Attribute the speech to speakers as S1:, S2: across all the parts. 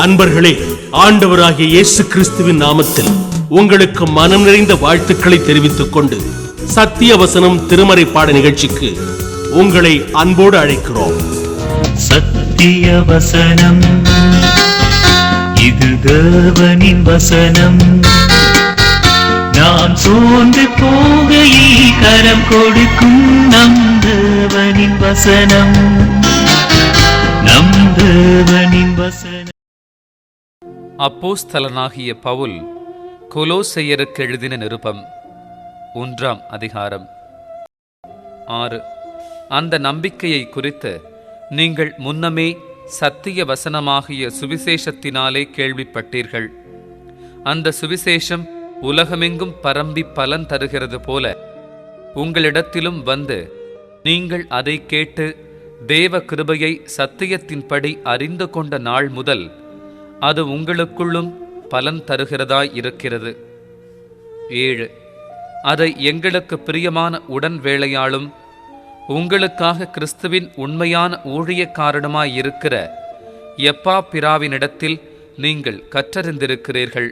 S1: அன்பர்களே, ஆண்டவராகிய இயேசு கிறிஸ்துவின் நாமத்தில் உங்களுக்கு மனம் நிறைந்த வாழ்த்துக்களை தெரிவித்துக் கொண்டு சத்திய வசனம் திருமறை பாட நிகழ்ச்சிக்கு உங்களை அன்போடு அழைக்கிறோம்.
S2: சத்திய வசனம், இது தேவனின் வசனம். நாம் சோர்ந்து போகையில் கரம் கொடுக்கும் நம் தேவனின் வசனம், நம் தேவனின் வசனம்.
S3: அப்போஸ்தலனாகிய பவுல் கொலோசையருக்கு எழுதின நிருபம் 1 அதிகாரம். 6. அந்த நம்பிக்கையை குறித்து நீங்கள் முன்னமே சத்திய வசனமாகிய சுவிசேஷத்தினாலே கேள்விப்பட்டீர்கள். அந்த சுவிசேஷம் உலகமெங்கும் பரம்பி பலன் தருகிறது போல உங்களிடத்திலும் வந்து நீங்கள் அதை கேட்டு தேவ கிருபையை சத்தியத்தின்படி அறிந்து கொண்ட நாள் முதல் அது உங்களுக்குள்ளும் பலன் தருகிறதாய் இருக்கிறது. 7. அதை எங்களுக்கு பிரியமான உடன் வேலையாளும் உங்களுக்காக கிறிஸ்துவின் உண்மையான ஊழியக்காரனுமாயிருக்கிற எப்பாப்பிராவினிடத்தில் நீங்கள் கற்றறிந்திருக்கிறீர்கள்.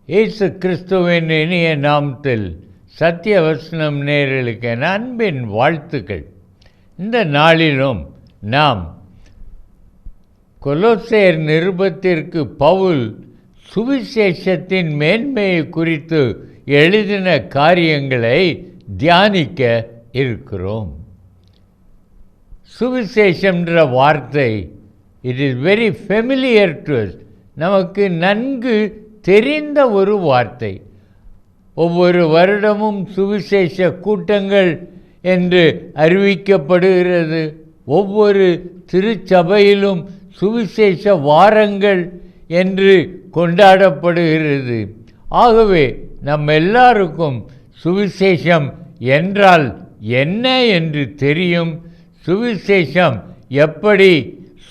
S4: இயேசு கிறிஸ்துவின் இனிய நாமத்தில் சத்திய வசனம் நேயர்களுக்கு என் அன்பின் வாழ்த்துக்கள். இந்த நாளிலும் நாம் கொலோசையர் நிருபத்திற்கு பவுல் சுவிசேஷத்தின் மேன்மையை குறித்து எழுதின காரியங்களை தியானிக்க இருக்கிறோம். சுவிசேஷம்ன்ற வார்த்தை it is very familiar to us, நமக்கு நன்கு தெரிந்த ஒரு வார்த்தை. ஒவ்வொரு வருடமும் சுவிசேஷ கூட்டங்கள் என்று அறிவிக்கப்படுகிறது. ஒவ்வொரு திருச்சபையிலும் சுவிசேஷ வாரங்கள் என்று கொண்டாடப்படுகிறது. ஆகவே நம்ம எல்லாருக்கும் சுவிசேஷம் என்றால் என்ன என்று தெரியும். சுவிசேஷம் எப்படி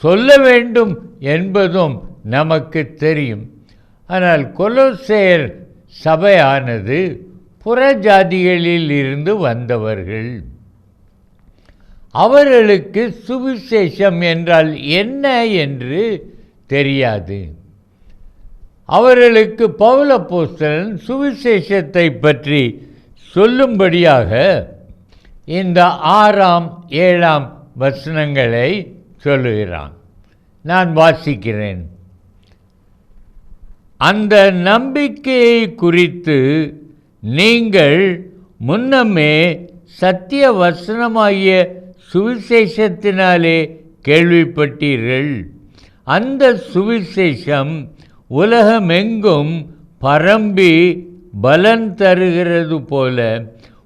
S4: சொல்ல வேண்டும் என்பதும் நமக்கு தெரியும். ஆனால் கொலோசையர் சபையானது புறஜாதிகளில் இருந்து வந்தவர்கள். அவர்களுக்கு சுவிசேஷம் என்றால் என்ன என்று தெரியாது. அவர்களுக்கு பவுல் அப்போஸ்தலன் சுவிசேஷத்தை பற்றி சொல்லும்படியாக இந்த 6, 7 வசனங்களை சொல்லுகிறான். நான் வாசிக்கிறேன். அந்த நம்பிக்கையை குறித்து நீங்கள் முன்னமே சத்திய வசனமாகிய சுவிசேஷத்தினாலே கேள்விப்பட்டீர்கள். அந்த சுவிசேஷம் உலகமெங்கும் பரம்பி பலன் தருகிறது போல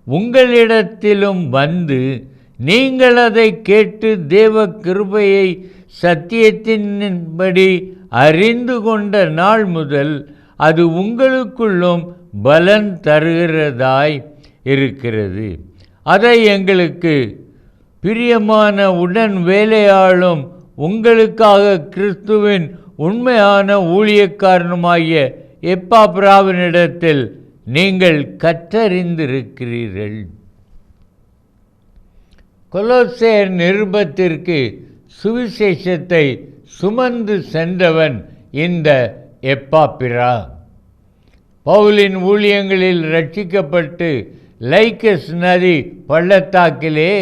S4: உங்களிடத்திலும் வந்து நீங்கள் அதை கேட்டு தேவ கிருபையை சத்தியத்தின்படி அறிந்து கொண்ட நாள் முதல் அது உங்களுக்குள்ளும் பலன் தருகிறதாய் இருக்கிறது. அதை எங்களுக்கு பிரியமான உடன் வேலையாளும் உங்களுக்காக கிறிஸ்துவின் உண்மையான ஊழியக்காரனுமாகிய எப்பாப்பிராவினிடத்தில் நீங்கள் கற்றறிந்திருக்கிறீர்கள். கொலோசையர் நிருபத்திற்கு சுவிசேஷத்தை சுமந்து சென்றவன் இந்த எப்பாப்பிரா. பவுலின் ஊழியங்களில் ரட்சிக்கப்பட்டு லைக்கஸ் நதி பள்ளத்தாக்கிலே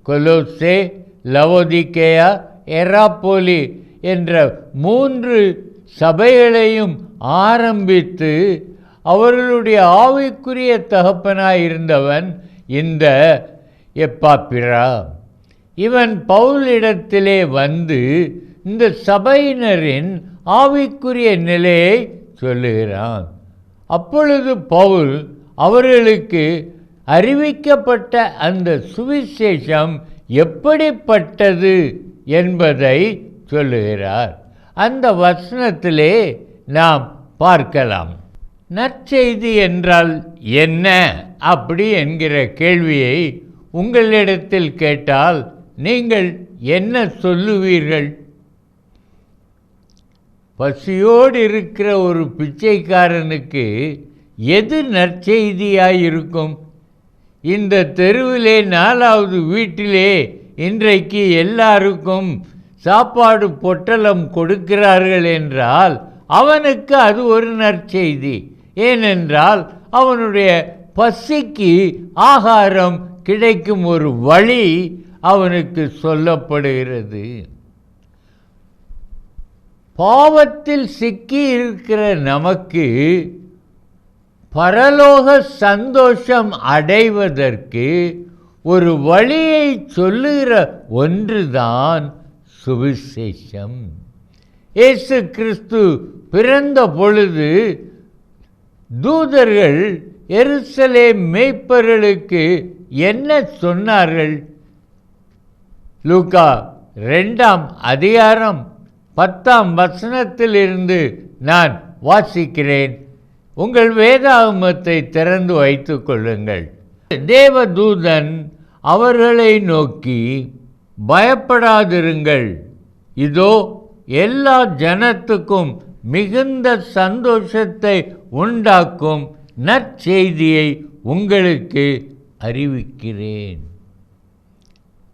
S4: கொலோசே, லவோதிக்கேயா, எராப்போலி என்ற 3 சபைகளையும் ஆரம்பித்து அவர்களுடைய ஆவிக்குரிய தகப்பனாயிருந்தவன் இந்த எப்பாப்பிரா. இவன் பவுலிடத்திலே வந்து இந்த சபையினரின் ஆவிக்குரிய நிலையை சொல்லுகிறான். அப்பொழுது பவுல் அவர்களுக்கு அறிவிக்கப்பட்ட அந்த சுவிசேஷம் எப்படிப்பட்டது என்பதை சொல்லுகிறார். அந்த வசனத்திலே நாம் பார்க்கலாம். நற்செய்தி என்றால் என்ன அப்படி என்கிற கேள்வியை உங்களிடத்தில் கேட்டால் நீங்கள் என்ன சொல்லுவீர்கள்? பசியோடு இருக்கிற ஒரு பிச்சைக்காரனுக்கு எது நற்செய்தியாயிருக்கும்? இந்த தெருவிலே 4வது வீட்டிலே இன்றைக்கு எல்லாருக்கும் சாப்பாடு பொட்டலம் கொடுக்கிறார்கள் என்றால் அவனுக்கு அது ஒரு நற்செய்தி. ஏனென்றால் அவனுடைய பசிக்கு ஆகாரம் கிடைக்கும் ஒரு வழி அவனுக்கு சொல்லப்படுகிறது. பாவத்தில் சிக்கி இருக்கிற நமக்கு பரலோக சந்தோஷம் அடைவதற்கு ஒரு வழியை சொல்லுகிற ஒன்றுதான் சுவிசேஷம். இயேசு கிறிஸ்து பிறந்த பொழுது தூதர்கள் எருசலேம் மேய்ப்பர்களுக்கு என்ன சொன்னார்கள்? லூக்கா 2ஆம் அதிகாரம் 10ஆம் வசனத்திலிருந்து நான் வாசிக்கிறேன். உங்கள் வேதாகமத்தை திறந்து வைத்துக் கொள்ளுங்கள். தேவதூதன் அவர்களை நோக்கி, பயப்படாதிருங்கள், இதோ எல்லா ஜனத்துக்கும் மிகுந்த சந்தோஷத்தை உண்டாக்கும் நற்செய்தியை உங்களுக்கு அறிவிக்கிறேன்.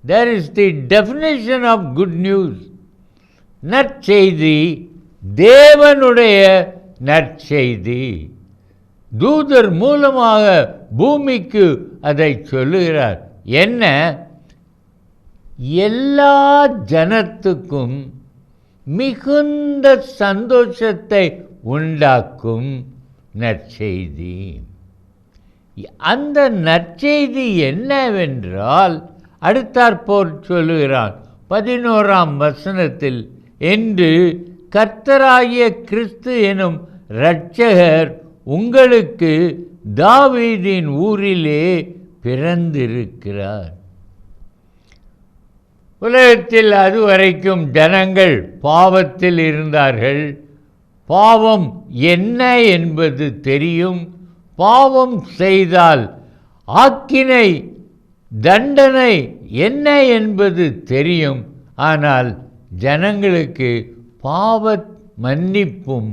S4: There is the definition of good news. நற்செய்தி தேவனுடைய நற்செய்தி. தூதர் மூலமாக பூமிக்கு அதை சொல்லுகிறார். என்ன? எல்லா ஜனத்துக்கும் மிகுந்த சந்தோஷத்தை உண்டாக்கும் நற்செய்தி. அந்த நற்செய்தி என்னவென்றால் அடுத்தாற்போல் சொல்லுகிறான் 11ஆம் வசனத்தில், என்று கர்த்தராகிய கிறிஸ்து எனும் இரட்சகர் உங்களுக்கு தாவீதின் ஊரிலே பிறந்திருக்கிறார். உலகத்தில் அதுவரைக்கும் ஜனங்கள் பாவத்தில் இருந்தார்கள். பாவம் என்ன என்பது தெரியும். பாவம் செய்தால் ஆக்கினை தண்டனை என்ன என்பது தெரியும். ஆனால் ஜனங்களுக்கு பாவ மன்னிப்பும்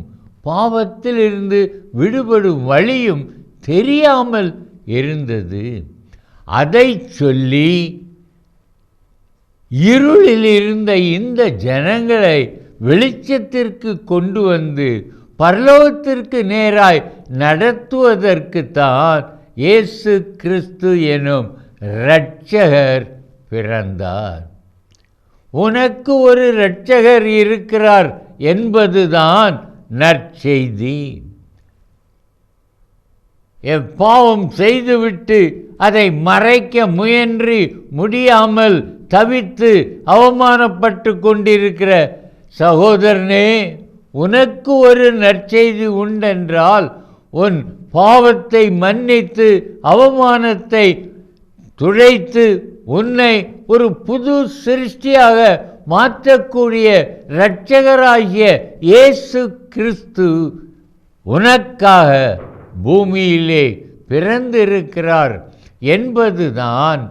S4: பாவத்திலிருந்து விடுபடும் வழியும் தெரியாமல் இருந்தது. அதை சொல்லி இருளில் இருந்த இந்த ஜனங்களை வெளிச்சத்திற்கு கொண்டு வந்து பரலோகத்திற்கு நேராய் நடத்துவதற்கு தான் இயேசு கிறிஸ்து எனும் இரட்சகர் பிறந்தார். உனக்கு ஒரு இரட்சகர் இருக்கிறார் என்பதுதான் நற்செய்தி. பாவம் செய்துவிட்டு அதை மறைக்க முயன்று முடியாமல் தவித்து அவமானப்பட்டு கொண்டிருக்கிற சகோதரனே, உனக்கு ஒரு நற்செய்தி உண்டென்றால் உன் பாவத்தை மன்னித்து அவமானத்தை துடைத்து உன்னை ஒரு புது சிருஷ்டியாக மாற்றக்கூடிய இரட்சகராகிய இயேசு கிறிஸ்து உனக்காக பூமியிலே பிறந்திருக்கிறார் என்பதுதான்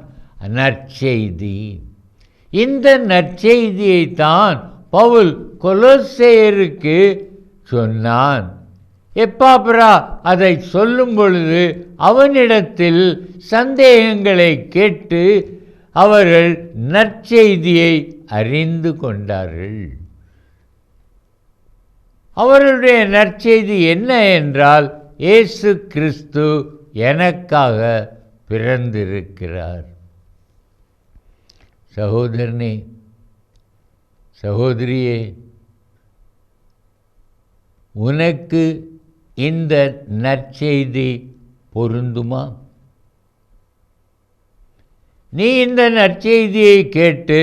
S4: நற்செய்தி. இந்த நற்செய்தியை தான் பவுல் கொலோசேயருக்கு சொன்னான். எப்பாப்ரா அதை சொல்லும் பொழுது அவனிடத்தில் சந்தேகங்களை கேட்டு அவர்கள் நற்செய்தியை அறிந்து கொண்டார்கள். அவருடைய நற்செய்தி என்ன என்றால், இயேசு கிறிஸ்து எனக்காக பிறந்திருக்கிறார். சகோதரனே, சகோதரியே, உனக்கு இந்த நற்செய்தி பொருந்துமா? நீ இந்த நற்செய்தியை கேட்டு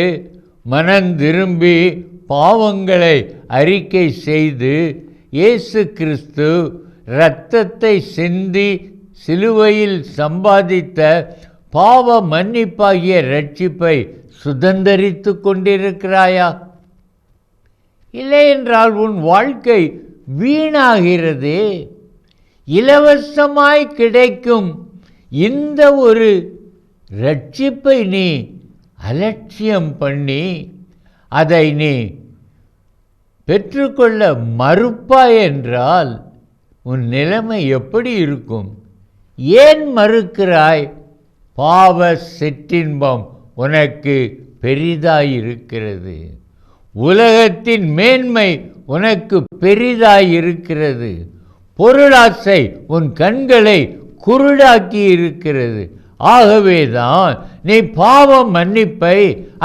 S4: மனம் திரும்பி பாவங்களை அறிக்கை செய்து இயேசு கிறிஸ்து இரத்தத்தை சிந்தி சிலுவையில் சம்பாதித்த பாவ மன்னிப்பாகிய இரட்சிப்பை சுதந்தரித்து கொண்டிருக்கிறாயா? இல்லை என்றால் உன் வாழ்க்கை வீணாகிறதே. இலவசமாய் கிடைக்கும் இந்த ஒரு இரட்சிப்பை நீ அலட்சியம் பண்ணி அதை நீ பெற்றுக்கொள்ள மறுப்பாய் என்றால் உன் நிலைமை எப்படி இருக்கும்? ஏன் மறுக்கிறாய்? பாவ சிற்றின்பம் உனக்கு பெரிதாயிருக்கிறது. உலகத்தின் மேன்மை உனக்கு பெரிதாயிருக்கிறது. பொருளாசை உன் கண்களை குருடாக்கி இருக்கிறது. ஆகவேதான் நீ பாவ மன்னிப்பை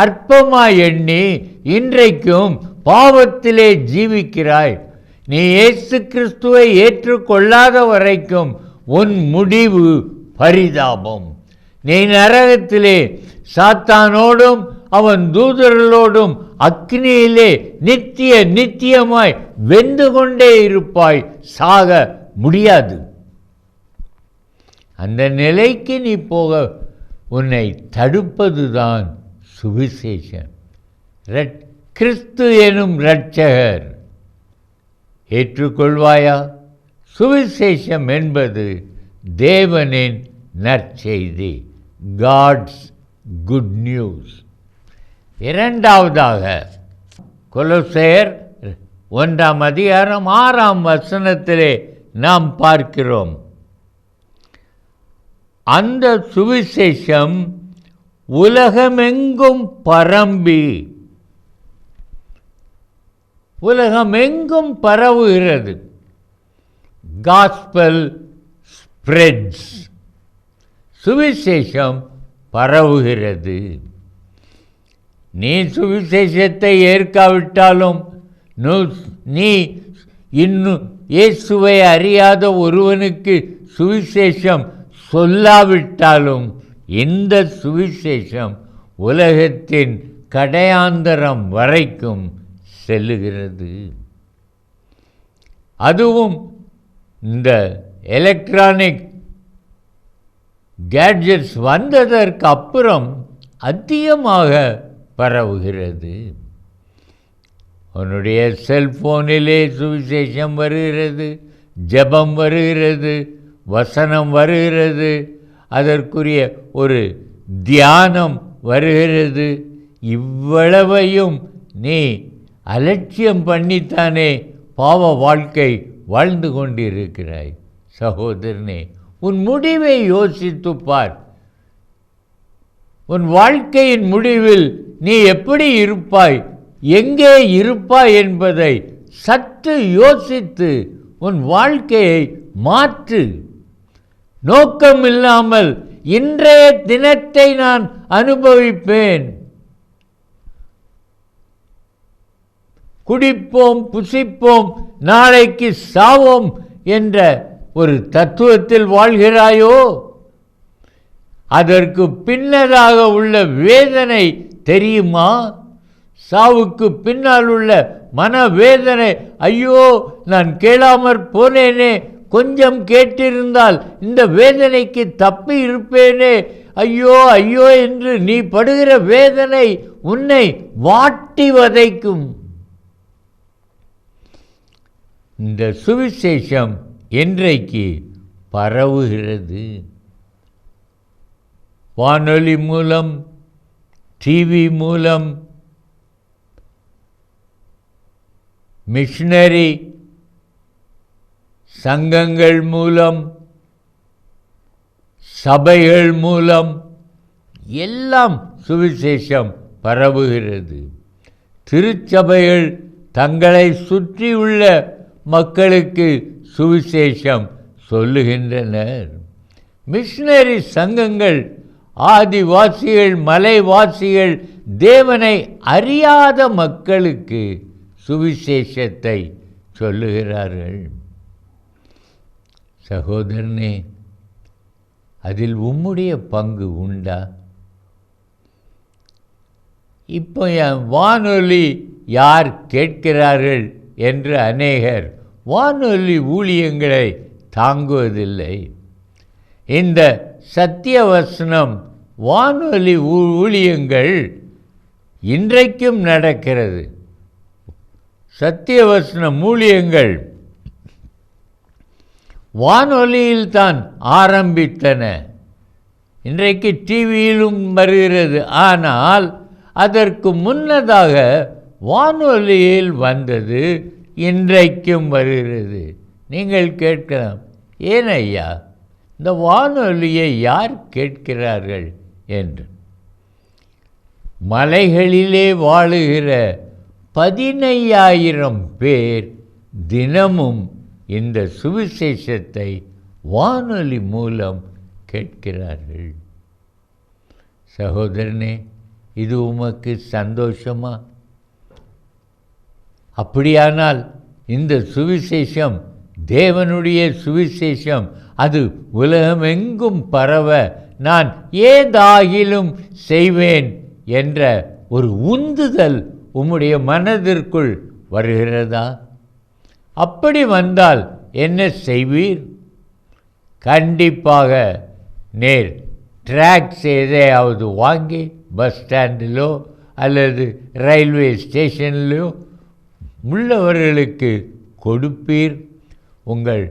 S4: அற்பமாய் எண்ணி இன்றைக்கும் பாவத்திலே ஜீவிக்கிறாய். நீ இயேசு கிறிஸ்துவை ஏற்றுக்கொள்ளாத வரைக்கும் உன் முடிவு பரிதாபம். நீ நரகத்திலே சாத்தானோடும் அவன் தூதர்களோடும் அக்னியிலே நித்தியமாய் வெந்து கொண்டே இருப்பாய். சாக முடியாது. அந்த நிலைக்கு நீ போக உன்னை தடுப்பதுதான் சுவிசேஷம். கிறிஸ்து எனும் இரட்சகர் ஏற்றுக்கொள்வாயா? சுவிசேஷம் என்பது தேவனின் நற்செய்தி, காட்ஸ் குட் நியூஸ். இரண்டாவதாக கொலோசையர் 1:6 நாம் பார்க்கிறோம். அந்த சுவிசேஷம் உலகமெங்கும் பரவுகிறது. Gospel spreads. சுவிசேஷம் பரவுகிறது. நீ சுவிசேஷத்தை ஏற்காவிட்டாலும், நீ இன்னும் இயேசுவை அறியாத ஒருவனுக்கு சுவிசேஷம் சொல்லாவிட்டாலும், இந்த சுவிசேஷம் உலகத்தின் கடையாந்தரம் வரைக்கும் செல்லுகிறது. அதுவும் இந்த எலக்ட்ரானிக் கேட்ஜெட்ஸ் வந்ததற்கு அப்புறம் அதிகமாக பரவுகிறது. உன்னுடைய செல்போனிலே சுவிசேஷம் வருகிறது, ஜெபம் வருகிறது, வசனம் வருகிறது, அதற்குரிய ஒரு தியானம் வருகிறது. இவ்வளவையும் நீ அலட்சியம் பண்ணித்தானே பாவ வாழ்க்கை வாழ்ந்து கொண்டிருக்கிறாய். சகோதரனே, உன் முடிவை யோசித்து பார். உன் வாழ்க்கையின் முடிவில் நீ எப்படி இருப்பாய், எங்கே இருப்பாய் என்பதை சற்று யோசித்து உன் வாழ்க்கையை மாற்று. நோக்கம் இல்லாமல் இன்றைய தினத்தை நான் அனுபவிப்பேன், குடிப்போம், புசிப்போம், நாளைக்கு சாவோம் என்ற ஒரு தத்துவத்தில் வாழ்கிறாயோ? அதற்கு பின்னதாக உள்ள வேதனை தெரியுமா? சாவுக்கு பின்னால் உள்ள மனவேதனை. ஐயோ, நான் கேளாமற் போனேனே, கொஞ்சம் கேட்டிருந்தால் இந்த வேதனைக்கு தப்பி இருப்பேனே, ஐயோ ஐயோ என்று நீ படுகிற வேதனை உன்னை வாட்டி வதைக்கும். இந்த சுவிசேஷம் இன்றைக்கு பரவுகிறது. வானொலி மூலம், டிவி மூலம், மிஷனரி சங்கங்கள் மூலம், சபைகள் மூலம் எல்லாம் சுவிசேஷம் பரவுகிறது. திருச்சபைகள் தங்களை சுற்றியுள்ள மக்களுக்கு சுவிசேஷம் சொல்லுகின்றனர். மிஷனரி சங்கங்கள் ஆதிவாசிகள், மலைவாசிகள், தேவனை அறியாத மக்களுக்கு சுவிசேஷத்தை சொல்லுகிறார்கள். சகோதரனே, அதில் உம்முடைய பங்கு உண்டா? இப்போ என் வானொலி யார் கேட்கிறார்கள் என்று அநேகர் வானொலி ஊழியங்களை தாங்குவதில்லை. இந்த சத்தியவசனம் வானொலி ஊழியங்கள் இன்றைக்கும் நடக்கிறது. சத்தியவசனம் ஊழியங்கள் வானொலியில் தான் ஆரம்பித்தன. இன்றைக்கு டிவியிலும் வருகிறது. ஆனால் அதற்கு முன்னதாக வானொலியில் வந்தது, இன்றைக்கும் வருகிறது. நீங்கள் கேட்கலாம், ஏன் ஐயா இந்த வானொலியை யார் கேட்கிறார்கள் என்று. மலைகளிலே வாழுகிற 15,000 பேர் தினமும் இந்த சுவிசேஷத்தை வானொலி மூலம் கேட்கிறார்கள். சகோதரனே, இது உமக்கு சந்தோஷமா? அப்படியானால் இந்த சுவிசேஷம் தேவனுடைய சுவிசேஷம், அது உலகமெங்கும் பரவ நான் ஏதாகிலும் செய்வேன் என்ற ஒரு உந்துதல் உம்முடைய மனதிற்குள் வருகிறதா? அப்படி வந்தால் என்ன செய்வீர்? கண்டிப்பாக நேர் ட்ராக்ஸ் எதையாவது வாங்கி பஸ் ஸ்டாண்டிலோ அல்லது ரயில்வே ஸ்டேஷன்லையோ உள்ளவர்களுக்கு கொடுப்பீர். உங்கள்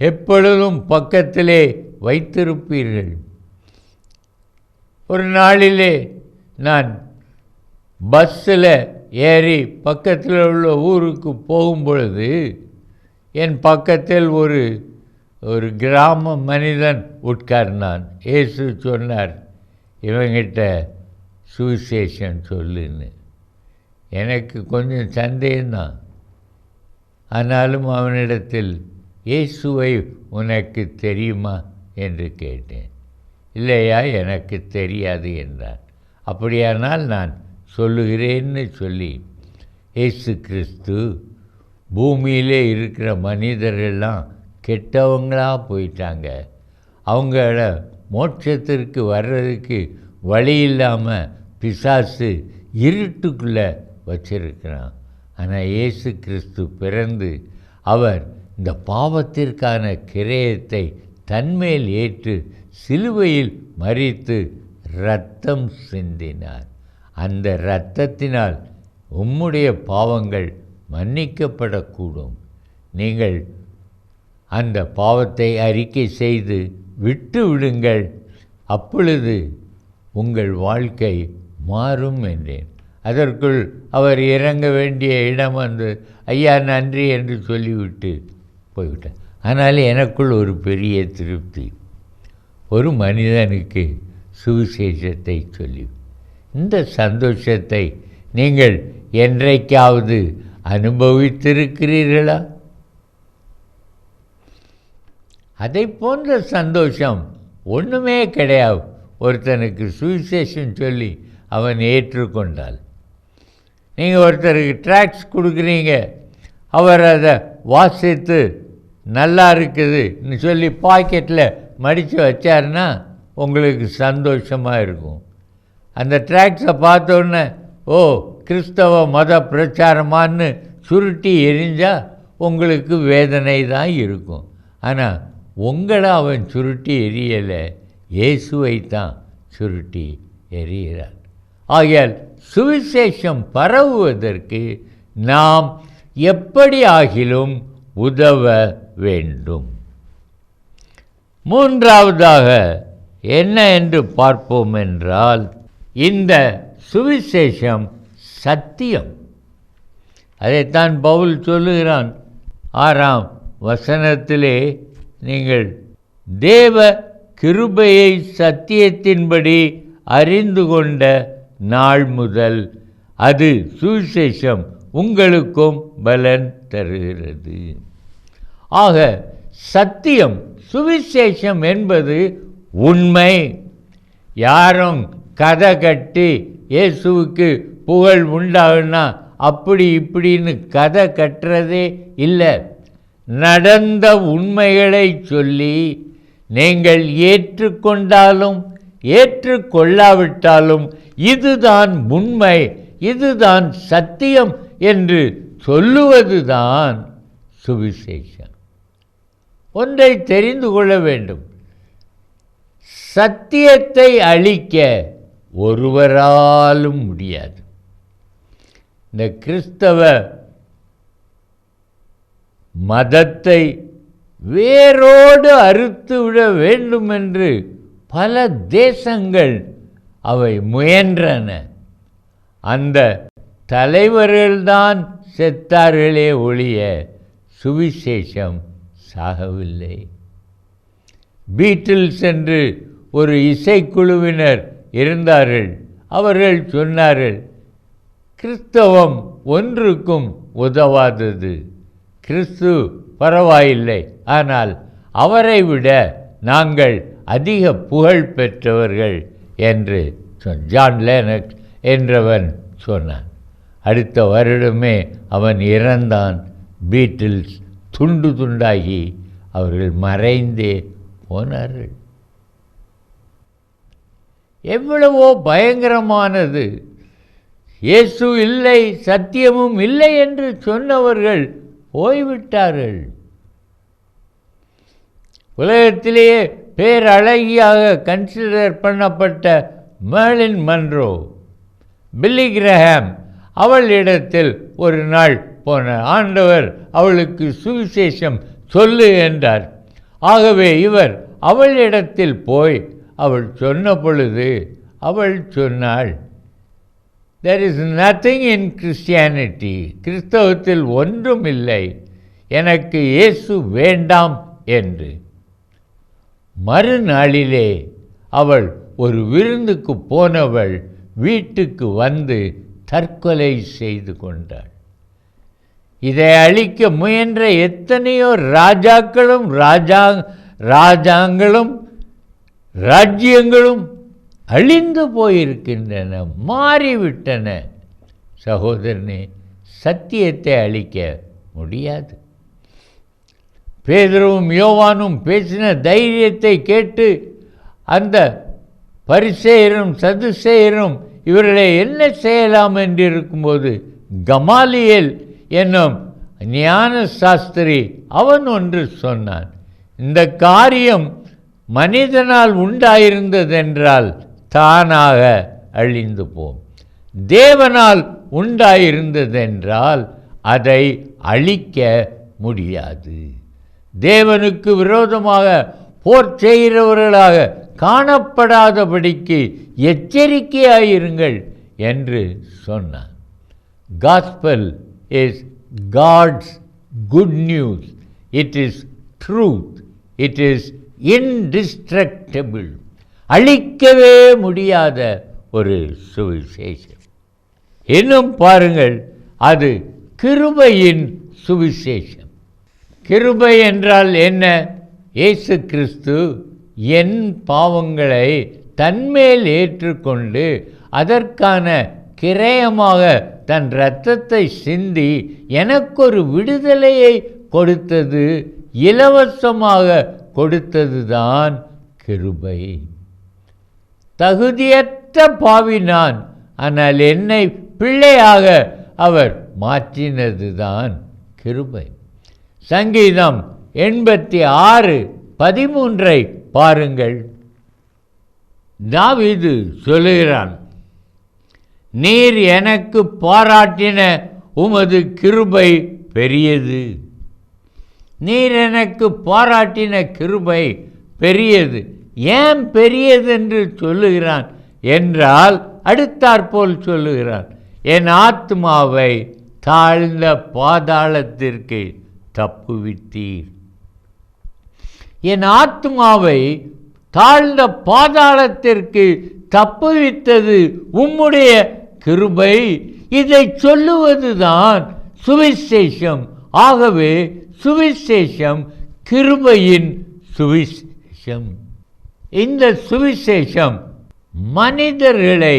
S4: எப்பொழுதும் பக்கத்திலே வைத்திருப்பீர்கள். ஒரு நாளிலே நான் பஸ்ஸில் ஏறி பக்கத்தில் உள்ள ஊருக்கு போகும் பொழுது என் பக்கத்தில் ஒரு கிராம மனிதன் உட்கார்ந்தான். இயேசு சொன்னார், இவங்கிட்ட சுவிசேஷன் சொல்லுன்னு. எனக்கு கொஞ்சம் சந்தேகம்தான். ஆனாலும் அவனிடத்தில் இயேசுவை உனக்கு தெரியுமா என்று கேட்டேன். இல்லையா, எனக்கு தெரியாது என்றான். அப்படியானால் நான் சொல்லுகிறேன்னு சொல்லி, இயேசு கிறிஸ்து பூமியிலே இருக்கிற மனிதர்கள்லாம் கெட்டவங்களாக போயிட்டாங்க, அவங்கள மோட்சத்திற்கு வர்றதுக்கு வழி இல்லாமல் பிசாசு இருட்டுக்குள்ளே வச்சிருக்கிறான். ஆனால் இயேசு கிறிஸ்து பிறந்து அவர் இந்த பாவத்திற்கான கிரயத்தை தன்மேல் ஏற்று சிலுவையில் மரித்து இரத்தம் சிந்தினார். அந்த இரத்தத்தினால் உம்முடைய பாவங்கள் மன்னிக்கப்படக்கூடும். நீங்கள் அந்த பாவத்தை அறிக்கை செய்து விட்டு விடுங்கள், அப்பொழுது உங்கள் வாழ்க்கை மாறும் என்றேன். அதற்குள் அவர் இறங்க வேண்டிய இடம் வந்து ஐயா நன்றி என்று சொல்லிவிட்டு போய்விட்டார். ஆனால் எனக்குள் ஒரு பெரிய திருப்தி, ஒரு மனிதனுக்கு சுவிசேஷத்தை சொல்லி. இந்த சந்தோஷத்தை நீங்கள் என்றைக்காவது அனுபவித்திருக்கிறீர்களா? அதை போன்ற சந்தோஷம் ஒன்றுமே கிடையாது. ஒருத்தனுக்கு சுவிசேஷம் சொல்லி அவன் ஏற்றுக்கொண்டால், நீங்கள் ஒருத்தருக்கு ட்ராக்ஸ் கொடுக்குறீங்க, அவர் அதை வாசித்து நல்லா இருக்குதுன்னு சொல்லி பாக்கெட்டில் மடித்து வச்சாருன்னா உங்களுக்கு சந்தோஷமாக இருக்கும். அந்த ட்ராக்ஸை பார்த்தோன்னே ஓ கிறிஸ்தவ மத பிரச்சாரமானு சுருட்டி எரிஞ்சால் உங்களுக்கு வேதனை தான் இருக்கும். ஆனால் உங்களை அவன் சுருட்டி எரியலை, இயேசுவை தான் சுருட்டி எரிகிறார். ஆகையால் சுவிசேஷம் பரவுவதற்கு நாம் எப்படி ஆகிலும் உதவ வேண்டும். மூன்றாவதாக என்ன என்று பார்ப்போம் என்றால், இந்த சுவிசேஷம் சத்தியம். அதைத்தான் பவுல் சொல்லுகிறான் 6ஆம் வசனத்திலே, நீங்கள் தேவ கிருபையை சத்தியத்தின்படி அறிந்து கொண்ட நாள் முதல் அது சுவிசேஷம் உங்களுக்கும் பலன் தருகிறது. ஆக சத்தியம், சுவிசேஷம் என்பது உண்மை. யாரும் கதை கட்டி இயேசுவுக்கு புகழ் உண்டாகுன்னா அப்படி இப்படின்னு கதை கட்டுறதே இல்லை. நடந்த உண்மைகளை சொல்லி நீங்கள் ஏற்றுக்கொண்டாலும் ஏற்றுக்கொள்ளாவிட்டாலும் இதுதான் உண்மை, இதுதான் சத்தியம் என்று சொல்லுவதுதான் சுவிசேஷம். ஒன்றை தெரிந்து கொள்ள வேண்டும், சத்தியத்தை அழிக்க ஒருவராலும் முடியாது. இந்த கிறிஸ்தவ மதத்தை வேரோடு அறுத்துவிட வேண்டும் என்று பல தேசங்கள் அவை முயன்றன. அந்த தலைவர்கள்தான் செத்தார்களே ஒழிய சுவிசேஷம் சாகவில்லை. பீட்டில்ஸ் என்று ஒரு இசைக்குழுவினர் இருந்தார்கள். அவர்கள் சொன்னார்கள், கிறிஸ்தவம் ஒன்றுக்கும் உதவாதது, கிறிஸ்து பரவாயில்லை, ஆனால் அவரை விட நாங்கள் அதிக புகழ் பெற்றவர்கள் என்று ஜான் லேனக்ஸ் என்றவன் சொன்னான். அடுத்த வருடமே அவன் இறந்தான். பீட்டில்ஸ் துண்டு துண்டாகி அவர்கள் மறைந்தே போனார்கள். எவ்வளவோ பயங்கரமானது! இயேசு இல்லை, சத்தியமும் இல்லை என்று சொன்னவர்கள் போய்விட்டார்கள். உலகத்திலேயே பேரழகியாக கன்சிடர் பண்ணப்பட்ட மேர்லின் மன்ரோ, பில்லி கிரஹாம் அவளிடத்தில் ஒரு நாள் போன ஆண்டவர் அவளுக்கு சுவிசேஷம் சொல்லு என்றார். ஆகவே இவர் அவளிடத்தில் போய் அவள் சொன்ன பொழுது அவள் சொன்னாள், there is nothing in Christianity, கிறிஸ்தவத்தில் ஒன்றும் இல்லை, எனக்கு இயேசு வேண்டாம் என்று. மறுநாளிலே அவள் ஒரு விருந்துக்கு போனவள் வீட்டுக்கு வந்து தற்கொலை செய்து கொண்டாள். இதை அழிக்க முயன்ற எத்தனையோ ராஜாக்களும் ராஜாங்களும் ராஜ்யங்களும் அழிந்து போயிருக்கின்றன, மாறிவிட்டன. சகோதரனே, சத்தியத்தை அழிக்க முடியாது. பேதுருவும் யோவானும் பேசின தைரியத்தை கேட்டு அந்த பரிசேயரும் சதுசேயரும் இவர்களை என்ன செய்யலாம் என்று இருக்கும்போது கமாலியேல் என்னும் ஞான சாஸ்திரி அவன் ஒன்று சொன்னான், இந்த காரியம் மனிதனால் உண்டாயிருந்ததென்றால் தானாக அழிந்து போம், தேவனால் உண்டாயிருந்ததென்றால் அதை அழிக்க முடியாது. தேவனுக்கு விரோதமாக போர் செய்கிறவர்களாக காணப்படாதபடிக்கு எச்சரிக்கையாயிருங்கள் என்று சொன்னார். Gospel is God's good news. It is truth. It is indestructible. அழிக்கவே முடியாத ஒரு சுவிசேஷம். இன்னும் பாருங்கள், அது கிருபையின் சுவிசேஷம். கிருபை என்றால் என்ன? இயேசு கிறிஸ்து என் பாவங்களை தன்மேல் ஏற்றுக்கொண்டு அதற்கான கிரயமாக தன் இரத்தத்தை சிந்தி எனக்கொரு விடுதலையை கொடுத்தது, இலவசமாக கொடுத்ததுதான் கிருபை. தகுதியற்ற பாவி நான், ஆனால் என்னை பிள்ளையாக அவர் மாற்றினதுதான் கிருபை. சங்கீதம் 86:13 பாருங்கள். தாவீது சொல்லுகிறான், நீர் எனக்கு பாராட்டின உமது கிருபை பெரியது. நீர் எனக்கு பாராட்டின கிருபை பெரியது. ஏன் பெரியது என்று சொல்லுகிறான் என்றால் அடுத்தாற்போல் சொல்லுகிறான், என் ஆத்மாவை தாழ்ந்த பாதாளத்திற்கு தப்புவித்தீர். என் ஆத்மாவை தாழ்ந்த பாதாளத்திற்கு தப்புவித்தது உம்முடைய கிருபை. இதை சொல்லுவதுதான் சுவிசேஷம். ஆகவே சுவிசேஷம் கிருபையின் சுவிசேஷம். இந்த சுவிசேஷம் மனிதர்களை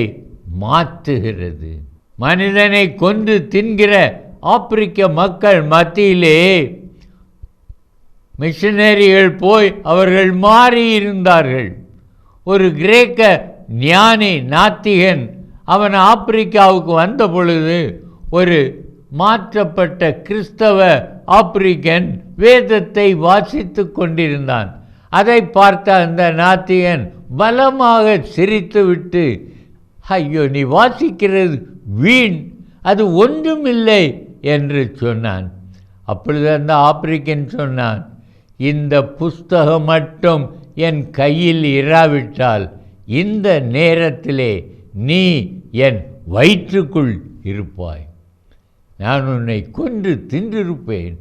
S4: மாற்றுகிறது. மனிதனை கொன்று தின்கிற ஆப்பிரிக்க மக்கள் மத்தியிலே மிஷனரிகள் போய் அவர்கள் மாறியிருந்தார்கள். ஒரு கிரேக்க ஞானி நாத்திகன் அவன் ஆப்பிரிக்காவுக்கு வந்த பொழுது ஒரு மாற்றப்பட்ட கிறிஸ்தவ ஆப்பிரிக்கன் வேதத்தை வாசித்து கொண்டிருந்தான். அதை பார்த்த அந்த நாத்திகன் பலமாக சிரித்துவிட்டு, ஐயோ, நீ வாசிக்கிறது வீண், அது ஒன்றுமில்லை என்று சொன்னான். அப்பொழுது அந்த ஆப்பிரிக்கன் சொன்னான், இந்த புஸ்தகம் மட்டும் என் கையில் இராவிட்டால் இந்த நேரத்திலே நீ என் வயிற்றுக்குள் இருப்பாய். நான் உன்னை கொன்று தின்றிருப்பேன்.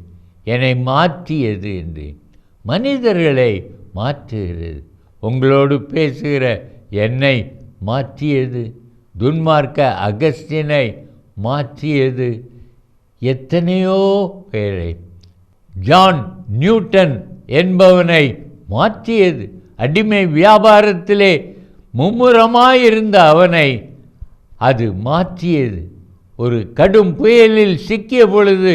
S4: என்னை மாற்றியது என்று. மனிதர்களை மாற்றுகிறது. உங்களோடு பேசுகிற என்னை மாற்றியது துன்மார்க்க அகஸ்தினை மாற்றியது எத்தனையோ பேரை. ஜான் நியூட்டன் என்பவனை மாற்றியது. அடிமை வியாபாரத்திலே மும்முரமாயிருந்த அவனை அது மாற்றியது. ஒரு கடும் புயலில் சிக்கிய பொழுது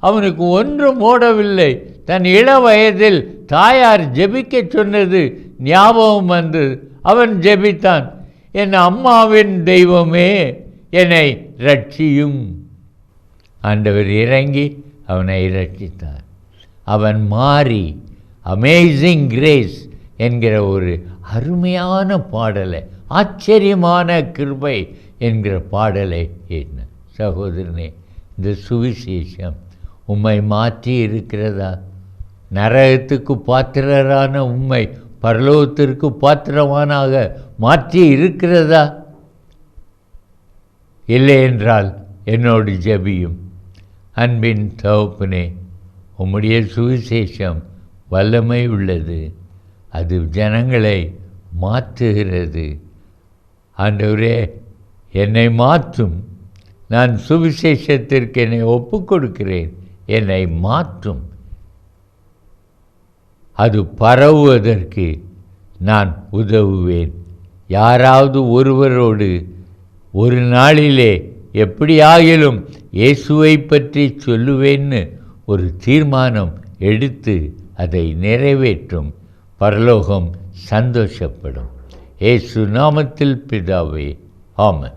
S4: அவனுக்கு ஒன்றும் ஓடவில்லை. தன் இள வயதில் தாயார் ஜெபிக்க சொன்னது ஞாபகம் வந்தது. அவன் ஜெபித்தான், என் அம்மாவின் தெய்வமே என்னை ரட்சியும். ஆண்டவர் இறங்கி அவனை ரட்சித்தார். அவன் மாறி அமேசிங் கிரேஸ் என்கிற ஒரு அருமையான பாடலை, ஆச்சரியமான கிருபை என்கிற பாடலை என்ன சகோதரனே, இந்த சுவிசேஷம் உம்மை மாற்றி இருக்கிறதா? நரகத்துக்கு பாத்திரரான உம்மை பரலோகத்திற்கு பாத்திரவானாக மாற்றி இருக்கிறதா? இல்லை என்றால் என்னோடு ஜெபியும். அன்பின் தகப்பனே, உம்முடைய சுவிசேஷம் வல்லமை உள்ளது. அது ஜனங்களை மாற்றுகிறது. ஆண்டவரே, என்னை மாற்றும். நான் சுவிசேஷத்திற்கு என்னை ஒப்புக் கொடுக்கிறேன். என்னை மாற்றும். அது பரவுவதற்கு நான் உதவுவேன். யாராவது ஒருவரோடு ஒரு நாளிலே எப்படியாகிலும் இயேசுவை பற்றி சொல்லுவேன்னு ஒரு தீர்மானம் எடுத்து அதை நிறைவேற்றும். பரலோகம் சந்தோஷப்படும். இயேசு நாமத்தில் பிதாவே, ஆமென்.